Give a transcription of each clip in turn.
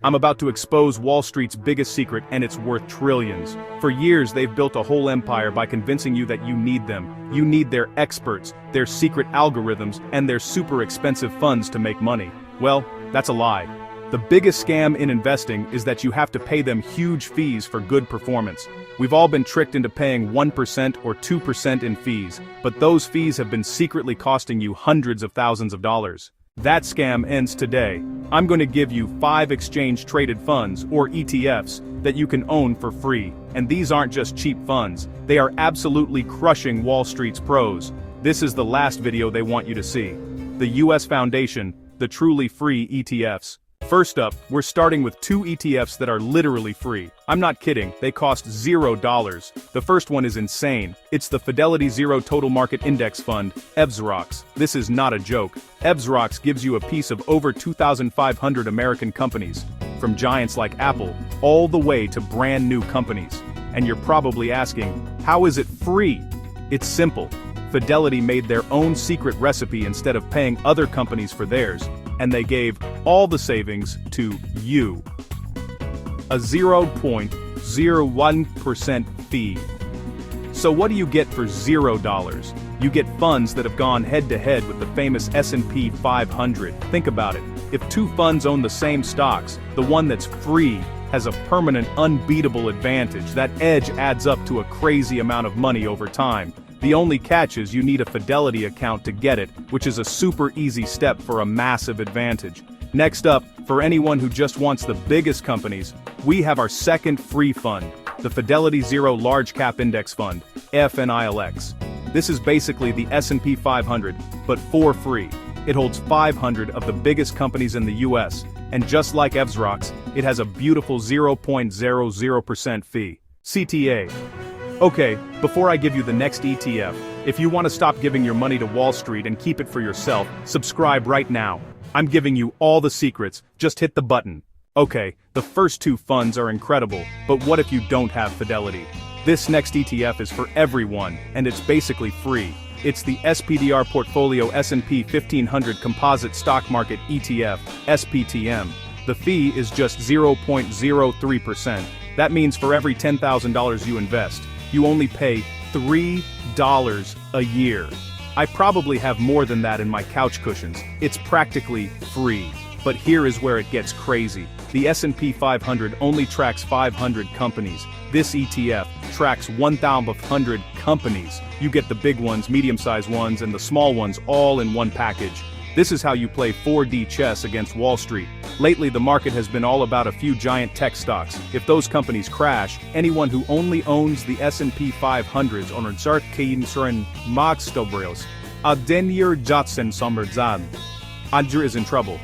I'm about to expose Wall Street's biggest secret, and it's worth trillions. For years they've built a whole empire by convincing you that you need them. You need their experts, their secret algorithms, and their super expensive funds to make money. Well, that's a lie. The biggest scam in investing is that you have to pay them huge fees for good performance. We've all been tricked into paying 1% or 2% in fees, but those fees have been secretly costing you hundreds of thousands of dollars. That scam ends today. I'm going to give you 5 exchange-traded funds, or ETFs, that you can own for free. And these aren't just cheap funds, they are absolutely crushing Wall Street's pros. This is the last video they want you to see. The US Foundation, the truly free ETFs. First up, we're starting with 2 ETFs that are literally free. I'm not kidding, they cost $0. The first one is insane. It's the Fidelity Zero Total Market Index Fund, ETFs. This is not a joke. ETFs gives you a piece of over 2,500 American companies, from giants like Apple, all the way to brand new companies. And you're probably asking, how is it free? It's simple. Fidelity made their own secret recipe instead of paying other companies for theirs, and they gave all the savings to you. A 0.01% fee. So what do you get for $0? You get funds that have gone head-to-head with the famous S&P 500. Think about it. If 2 funds own the same stocks, the one that's free has a permanent, unbeatable advantage. That edge adds up to a crazy amount of money over time. The only catch is you need a Fidelity account to get it, which is a super easy step for a massive advantage. Next up, for anyone who just wants the biggest companies, we have our second free fund, the Fidelity Zero Large Cap Index Fund, FNILX. This is basically the S&P 500, but for free. It holds 500 of the biggest companies in the US, and just like ETFs, it has a beautiful 0.00% fee. CTA. Okay, before I give you the next ETF, if you want to stop giving your money to Wall Street and keep it for yourself, subscribe right now. I'm giving you all the secrets, just hit the button. Okay, the first 2 funds are incredible, but what if you don't have Fidelity? This next ETF is for everyone, and it's basically free. It's the SPDR Portfolio S&P 1500 Composite Stock Market ETF, SPTM. The fee is just 0.03%. That means for every $10,000 you invest, you only pay $3 a year. I probably have more than that in my couch cushions. It's practically free. But here is where it gets crazy. The S&P 500 only tracks 500 companies. This ETF tracks 1,100 companies. You get the big ones, medium-sized ones, and the small ones all in one package. This is how you play 4D chess against Wall Street. Lately the market has been all about a few giant tech stocks. If those companies crash, anyone who only owns the S&P 500s on Zartkainsurin Magstobrios, Adenir Jatsen Sommerzad, Adjur is in trouble.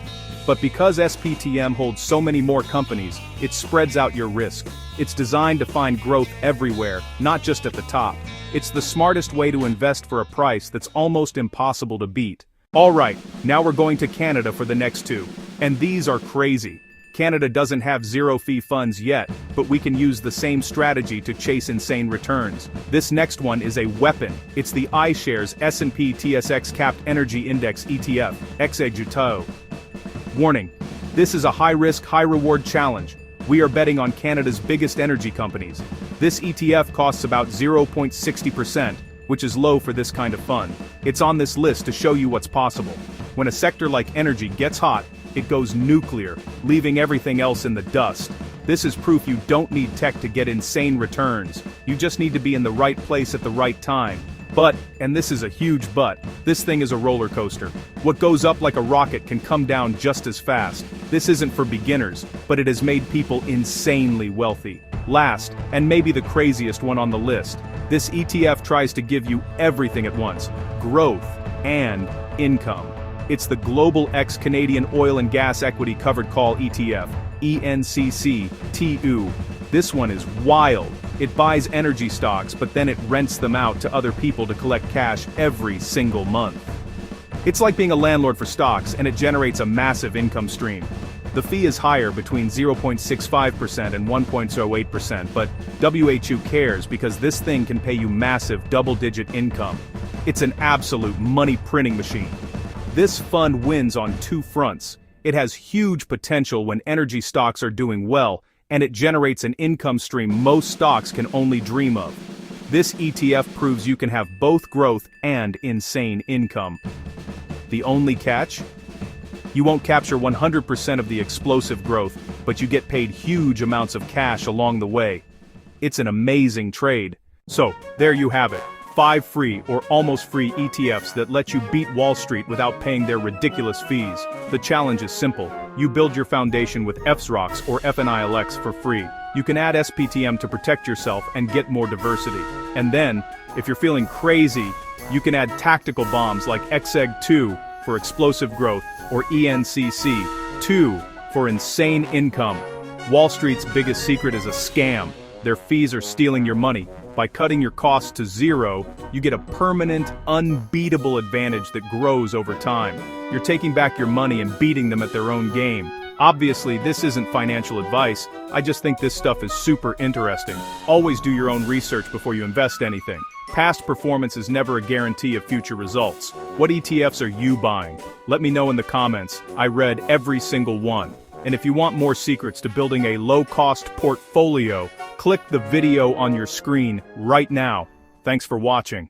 But because SPTM holds so many more companies, it spreads out your risk. It's designed to find growth everywhere, not just at the top. It's the smartest way to invest for a price that's almost impossible to beat. Alright, now we're going to Canada for the next 2. And these are crazy. Canada doesn't have zero-fee funds yet, but we can use the same strategy to chase insane returns. This next one is a weapon. It's the iShares S&P TSX Capped Energy Index ETF, XEGUTO. Warning, this is a high-risk, high-reward challenge. We are betting on Canada's biggest energy companies. This ETF costs about 0.60%, which is low for this kind of fund. It's on this list to show you what's possible. When a sector like energy gets hot, it goes nuclear, leaving everything else in the dust. This is proof you don't need tech to get insane returns. You just need to be in the right place at the right time. But, and this is a huge but, this thing is a roller coaster. What goes up like a rocket can come down just as fast. This isn't for beginners, but it has made people insanely wealthy. Last, and maybe the craziest one on the list, this ETF tries to give you everything at once: growth and income. It's the Global X Canadian Oil and Gas Equity Covered Call ETF, ENCC-TU. This one is wild. It buys energy stocks, but then it rents them out to other people to collect cash every single month. It's like being a landlord for stocks, and it generates a massive income stream. The fee is higher, between 0.65% and 1.08%, but who cares because this thing can pay you massive double-digit income. It's an absolute money-printing machine. This fund wins on 2 fronts. It has huge potential when energy stocks are doing well, and it generates an income stream most stocks can only dream of. This ETF proves you can have both growth and insane income. The only catch? You won't capture 100% of the explosive growth, but you get paid huge amounts of cash along the way. It's an amazing trade. So, there you have it. 5 free or almost free ETFs that let you beat Wall Street without paying their ridiculous fees. The challenge is simple. You build your foundation with FSROX or FNILX for free. You can add SPTM to protect yourself and get more diversity. And then, if you're feeling crazy, you can add tactical bombs like XEG2 for explosive growth or ENCC2 for insane income. Wall Street's biggest secret is a scam. Their fees are stealing your money. By cutting your costs to zero, you get a permanent, unbeatable advantage that grows over time. You're taking back your money and beating them at their own game. Obviously, this isn't financial advice. I just think this stuff is super interesting. Always do your own research before you invest anything. Past performance is never a guarantee of future results. What ETFs are you buying? Let me know in the comments. I read every single one. And if you want more secrets to building a low-cost portfolio, click the video on your screen right now. Thanks for watching.